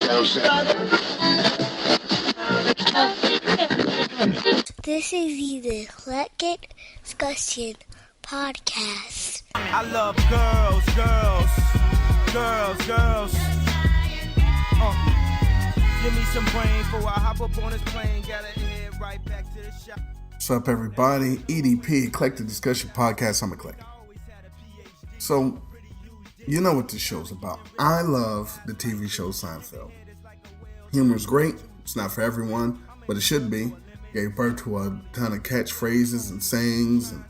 This is the Eclectic Discussion Podcast. I love girls. Give me some brain before I hop up on this plane. Gotta head right back to the shop. What's up, everybody? EDP, Eclectic Discussion Podcast. I'm Eclectic. So, you know what this show's about. I love the TV show Seinfeld. Humor's great. It's not for everyone, but it should be. Gave birth to a ton of catchphrases and sayings. And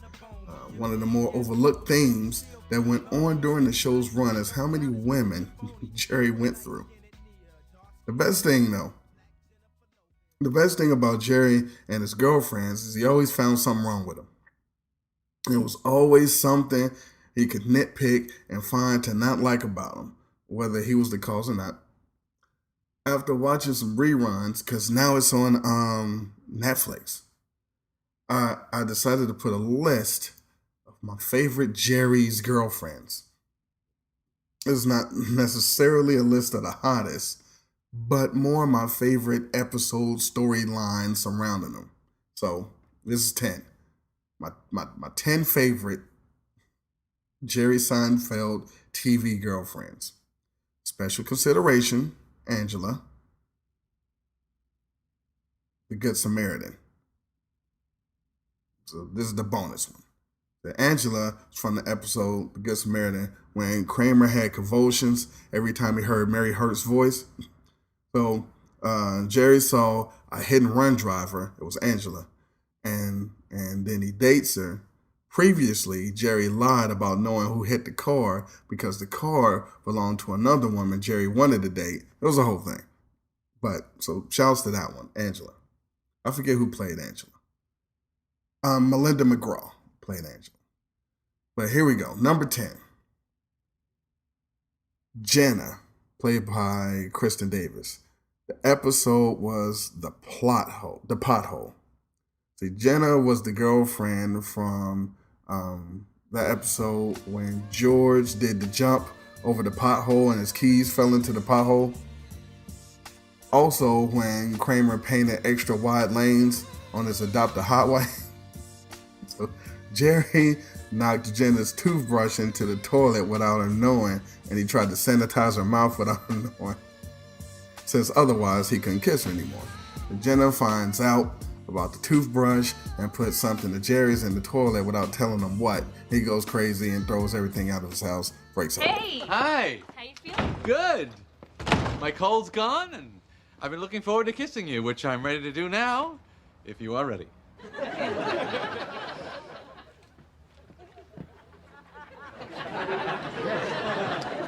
one of the more overlooked themes that went on during the show's run is how many women Jerry went through. The best thing about Jerry and his girlfriends is he always found something wrong with them. It was always something he could nitpick and find to not like about him, whether he was the cause or not. After watching some reruns, because now it's on Netflix, I decided to put a list of my favorite Jerry's girlfriends. It's not necessarily a list of the hottest, but more my favorite episode storylines surrounding them. So this is 10. My 10 favorite Jerry Seinfeld TV girlfriends. Special consideration, Angela, the Good Samaritan. So this is the bonus one. The Angela is from the episode The Good Samaritan when Kramer had convulsions every time he heard Mary Hurt's voice. So Jerry saw a hit and run driver. It was Angela. And then he dates her. Previously, Jerry lied about knowing who hit the car because the car belonged to another woman Jerry wanted to date. It was a whole thing. But, so shouts to that one, Angela. I forget who played Angela. Melinda McGraw played Angela. But here we go. Number 10. Jenna, played by Kristen Davis. The episode was The Pothole. See, Jenna was the girlfriend from that episode when George did the jump over the pothole and his keys fell into the pothole. Also, when Kramer painted extra wide lanes on his adopted hotwire. So Jerry knocked Jenna's toothbrush into the toilet without her knowing, and he tried to sanitize her mouth without her knowing, since otherwise he couldn't kiss her anymore. And Jenna finds out about the toothbrush and puts something to Jerry's in the toilet without telling him what. He goes crazy and throws everything out of his house, breaks up. Hey! Hi! How you feeling? Good! My cold's gone, and I've been looking forward to kissing you, which I'm ready to do now, if you are ready.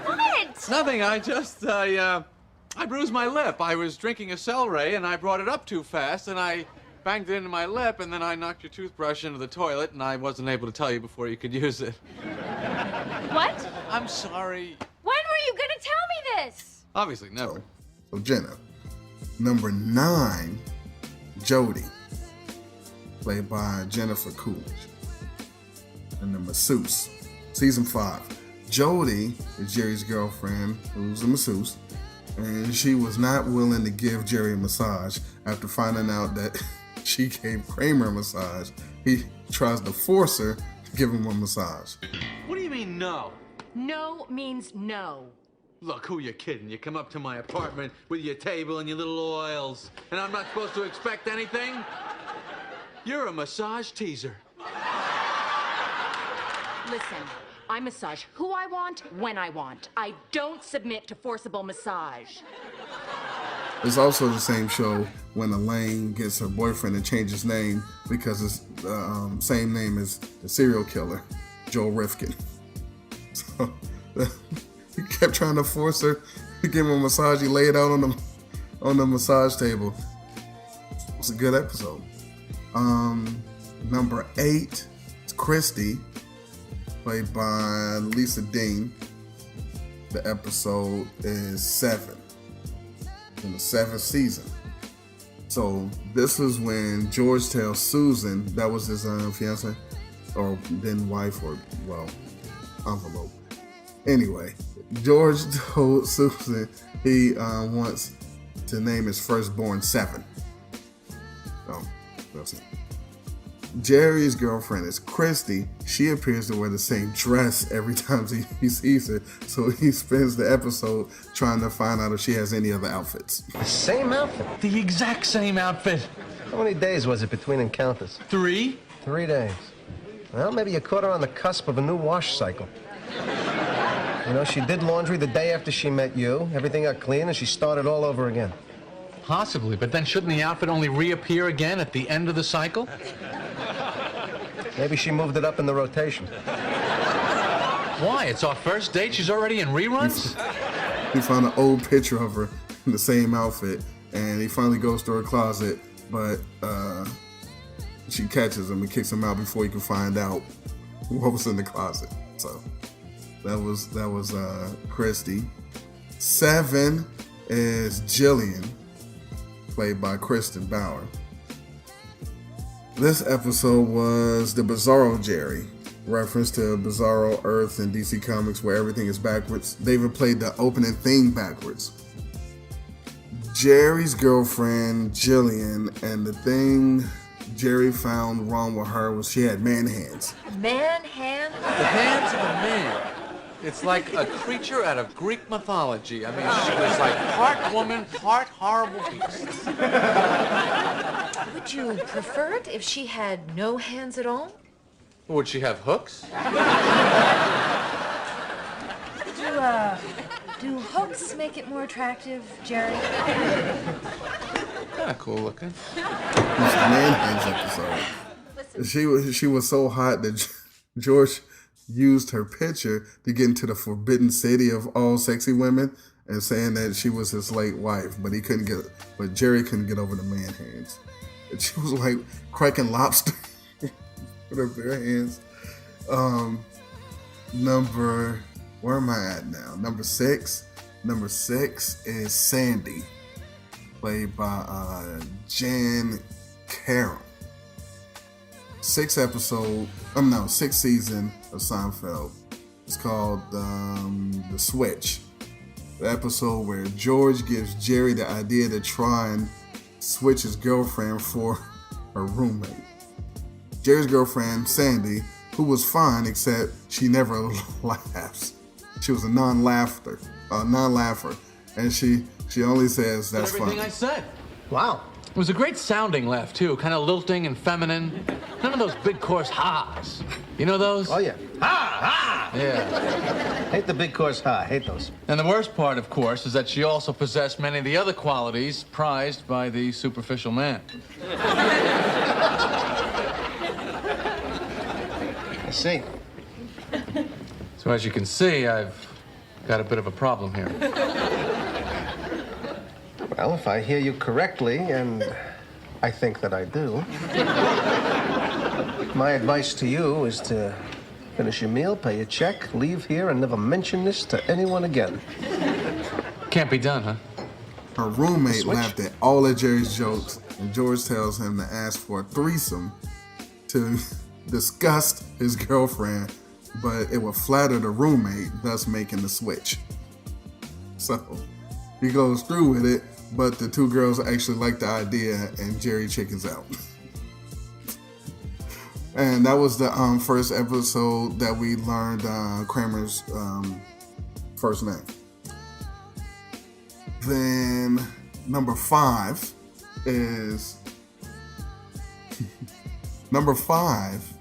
What? Nothing, I bruised my lip. I was drinking a celery, and I brought it up too fast, and I banged it into my lip, and then I knocked your toothbrush into the toilet, and I wasn't able to tell you before you could use it. What? I'm sorry. When were you gonna tell me this? Obviously, never. So Jenna. Number 9, Jody, played by Jennifer Coolidge. And the masseuse, season 5. Jody is Jerry's girlfriend, who's a masseuse, and she was not willing to give Jerry a massage after finding out that she gave Kramer a massage. He tries to force her to give him a massage. What do you mean, no? No means no. Look, who you kidding? You come up to my apartment with your table and your little oils, and I'm not supposed to expect anything? You're a massage teaser. Listen, I massage who I want, when I want. I don't submit to forcible massage. It's also the same show when Elaine gets her boyfriend to change his name because it's the same name as the serial killer, Joel Rifkin. So he kept trying to force her to give him a massage. He laid out on the massage table. It was a good episode. Number 8 is Christy, played by Lisa Dean. The episode is 7, in the 7th season. So this is when George tells Susan, that was his fiance, or then wife, or well, envelope, Anyway, George told Susan he wants to name his firstborn Seven. Oh, that's it. Jerry's girlfriend is Christy. She appears to wear the same dress every time he sees her, so he spends the episode trying to find out if she has any other outfits. The same outfit? The exact same outfit. How many days was it between encounters? 3. 3 days. Well, maybe you caught her on the cusp of a new wash cycle. You know, she did laundry the day after she met you. Everything got clean, and she started all over again. Possibly, but then shouldn't the outfit only reappear again at the end of the cycle? Maybe she moved it up in the rotation. Why? It's our first date? She's already in reruns? He found an old picture of her in the same outfit, and he finally goes to her closet, but she catches him and kicks him out before he can find out what was in the closet. So that was Christy. 7 is Jillian, played by Kristen Bauer. This episode was the Bizarro Jerry, reference to Bizarro Earth in DC Comics where everything is backwards. They even played the opening theme backwards. Jerry's girlfriend, Jillian, and the thing Jerry found wrong with her was she had man hands. Man hand? The hands of a man. It's like a creature out of Greek mythology. I mean, she was like part woman, part horrible beast. Would you prefer it if she had no hands at all? Would she have hooks? Do hooks make it more attractive, Jerry? Kind of cool looking. It's the man hands episode. She was so hot that George used her picture to get into the forbidden city of all sexy women and saying that she was his late wife, but Jerry couldn't get over the man hands. And she was like cracking lobster with her bare hands. Where am I at now? Number 6. Number 6 is Sandy, played by Jan Caron. 6th season of Seinfeld. It's called The Switch. The episode where George gives Jerry the idea to try and switch his girlfriend for her roommate. Jerry's girlfriend, Sandy, who was fine except she never laughs. She was a non-laugher, and she only says that's funny. Everything I said. Wow. It was a great sounding laugh, too. Kind of lilting and feminine. None of those big, coarse ha's. You know those? Oh, yeah. Ha! Yeah. Hate the big course ha. Hate those. And the worst part, of course, is that she also possessed many of the other qualities prized by the superficial man. I see. So as you can see, I've got a bit of a problem here. Well, if I hear you correctly, and I think that I do, my advice to you is to finish your meal, pay your check, leave here, and never mention this to anyone again. Can't be done, huh? Her roommate laughed at all of Jerry's jokes, and George tells him to ask for a threesome to disgust his girlfriend, but it would flatter the roommate, thus making the switch. So he goes through with it, but the two girls actually like the idea, and Jerry chickens out. And that was the first episode that we learned Kramer's first name. Then number 5 is number 5.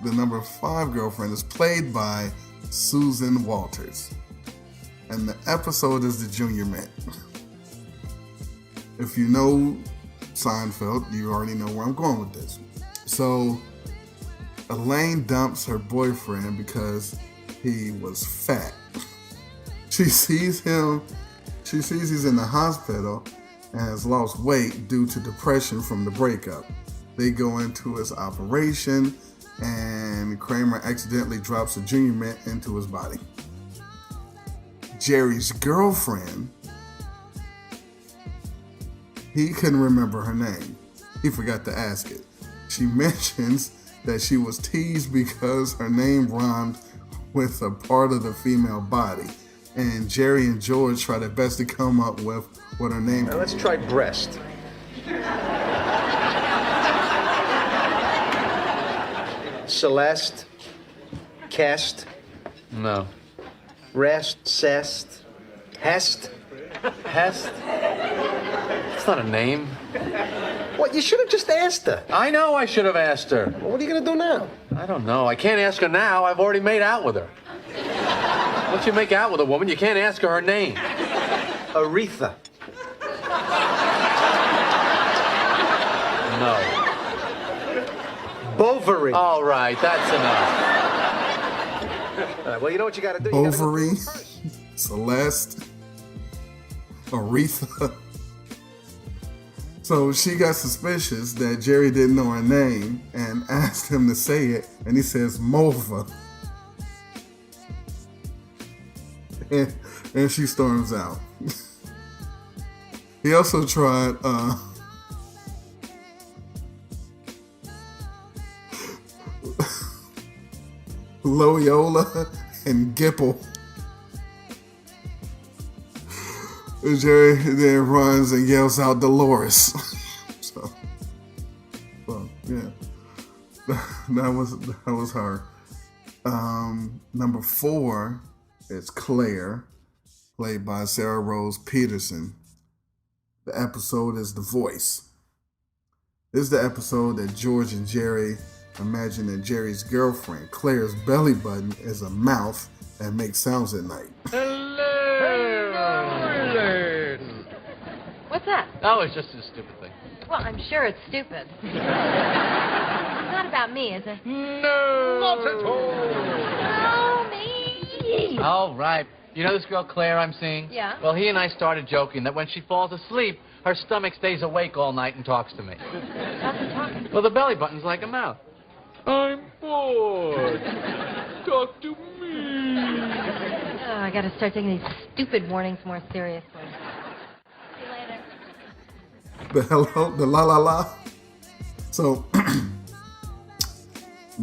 The number 5 girlfriend is played by Susan Walters, and the episode is the Junior Mint. If you know Seinfeld, you already know where I'm going with this. So Elaine dumps her boyfriend because he was fat. She sees he's in the hospital and has lost weight due to depression from the breakup. They go into his operation, and Kramer accidentally drops a Junior Mint into his body. Jerry's girlfriend, he couldn't remember her name. He forgot to ask it. She mentions that she was teased because her name rhymed with a part of the female body. And Jerry and George try their best to come up with what her name is. Now let's try breast. Celeste. Cast. No. Rest. Cest. Hest. Hest? It's not a name. What? You should have just asked her. I know I should have asked her. Well, what are you going to do now? I don't know. I can't ask her now. I've already made out with her. Once you make out with a woman, you can't ask her name. Aretha. No. Bovary. All right, that's enough. All right, well, you know what you got to do? Bovary, Celeste, Aretha. So she got suspicious that Jerry didn't know her name and asked him to say it, and he says Mova. And she storms out. He also tried Loyola and Gipple. And Jerry then runs and yells out Dolores. so yeah, that was her. Number 4 is Claire, played by Sarah Rose Peterson. The episode is The Voice. This is the episode that George and Jerry imagine that Jerry's girlfriend, Claire's belly button, is a mouth and makes sounds at night. What's that? Oh, it's just a stupid thing. Well, I'm sure it's stupid. It's not about me, is it? No. Not at all. Oh, me. All right. You know this girl Claire I'm seeing? Yeah. Well, he and I started joking that when she falls asleep, her stomach stays awake all night and talks to me. How's it talking? Well, the belly button's like a mouth. I'm bored. Talk to me. Oh, I gotta start taking these stupid warnings more seriously. See you later. The hello, the la la la. So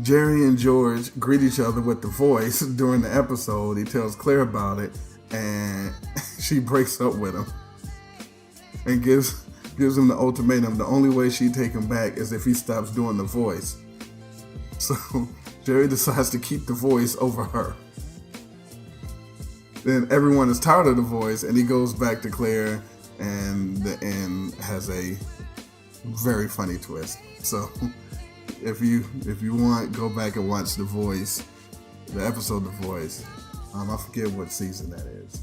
Jerry and George greet each other with The Voice during the episode. He tells Claire about it, and she breaks up with him and gives him the ultimatum. The only way she'd take him back is if he stops doing The Voice. So Jerry decides to keep The Voice over her. Then everyone is tired of The Voice, and he goes back to Claire, and the end has a very funny twist. So if you want, go back and watch The Voice, the episode The Voice. I forget what season that is.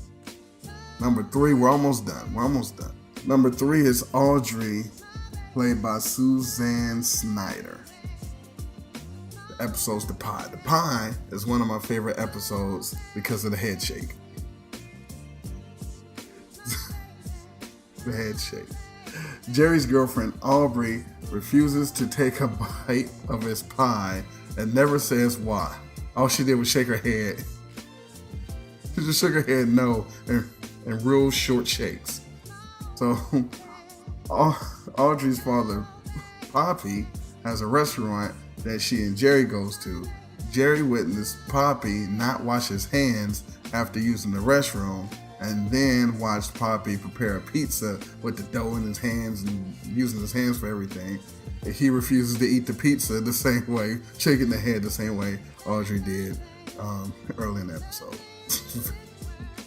Number 3, we're almost done. Number 3 is Audrey, played by Suzanne Snyder. The episode's The Pie. The Pie is one of my favorite episodes because of the head shake. The head shake. Jerry's girlfriend, Aubrey, refuses to take a bite of his pie and never says why. All she did was shake her head. She just shook her head no and real short shakes. So Audrey's father, Poppy, has a restaurant that she and Jerry goes to. Jerry witnessed Poppy not wash his hands after using the restroom, and then watched Poppy prepare a pizza with the dough in his hands and using his hands for everything. He refuses to eat the pizza the same way, shaking the head the same way Audrey did early in the episode.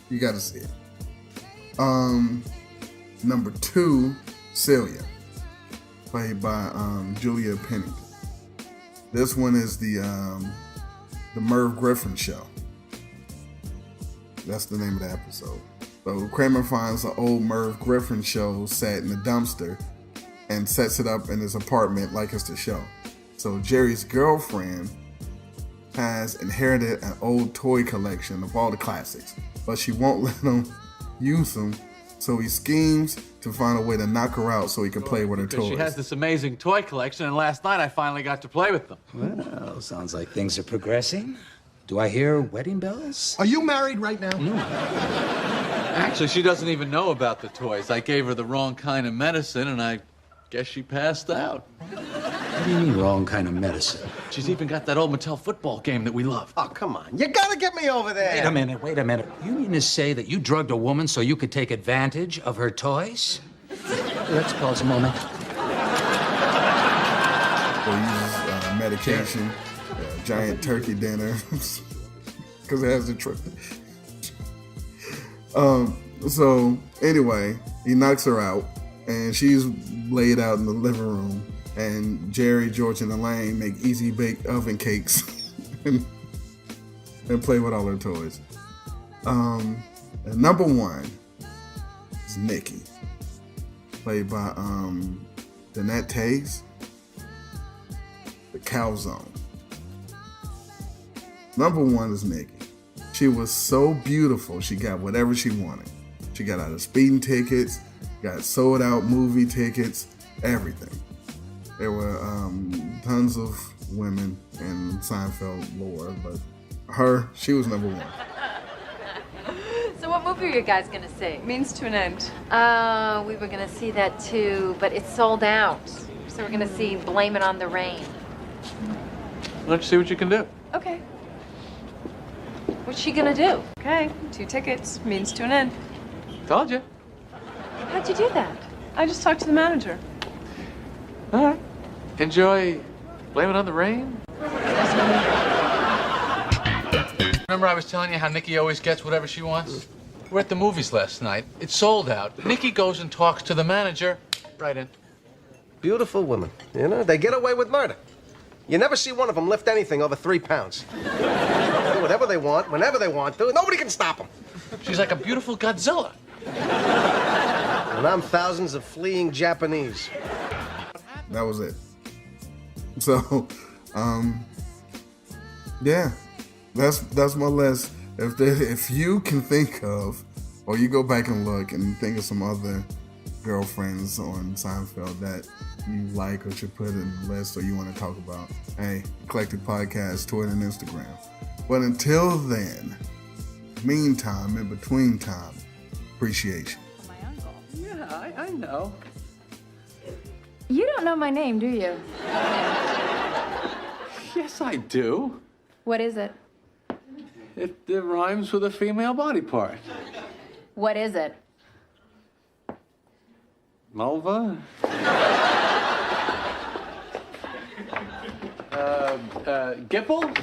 You gotta see it. Number 2, Celia, played by Julia Pennington. This one is the Merv Griffin Show. That's the name of the episode. So Kramer finds an old Merv Griffin show set in a dumpster and sets it up in his apartment like it's the show. So Jerry's girlfriend has inherited an old toy collection of all the classics, but she won't let him use them. So he schemes to find a way to knock her out so he can play with her toys. She has this amazing toy collection, and last night I finally got to play with them. Well, sounds like things are progressing. Do I hear wedding bells? Are you married right now? Actually, she doesn't even know about the toys. I gave her the wrong kind of medicine, and I guess she passed out. What do you mean, wrong kind of medicine? She's even got that old Mattel football game that we love. Oh, come on. You gotta get me over there. Wait a minute. You mean to say that you drugged a woman so you could take advantage of her toys? Let's pause a moment. They use medication, giant turkey dinner, because it has the truth. So anyway, he knocks her out, and she's laid out in the living room, and Jerry, George, and Elaine make easy bake oven cakes and play with all her toys. And number one is Nikki, played by Danette Tays, the Cow Zone. Number one is Nikki. She was so beautiful, she got whatever she wanted. She got out of speeding tickets, got sold out movie tickets, everything. There were tons of women in Seinfeld lore, but she was number one. So what movie are you guys gonna see? Means to an End. We were gonna see that too, but it's sold out. So we're gonna see Blame It on the Rain. Why don't you see what you can do? Okay. What's she gonna do? Okay. 2 tickets. Means to an end. Told you. How'd you do that? I just talked to the manager. All right. Enjoy Blame It on the Rain. Remember I was telling you how Nikki always gets whatever she wants? We're at the movies last night. It's sold out. Nikki goes and talks to the manager. Right in. Beautiful women. You know, they get away with murder. You never see one of them lift anything over 3 pounds. Do whatever they want, whenever they want to. Nobody can stop them. She's like a beautiful Godzilla. And I'm thousands of fleeing Japanese. That was it. So, yeah, that's my list. If you can think of, or you go back and look and think of some other girlfriends on Seinfeld that you like or should put in the list or you want to talk about, hey, Eclectic Podcast, Twitter and Instagram. But until then, meantime, in between time, appreciation. My uncle. Yeah, I know. You don't know my name, do you? Yes, I do. What is it? It rhymes with a female body part. What is it? Mulva? Gipple?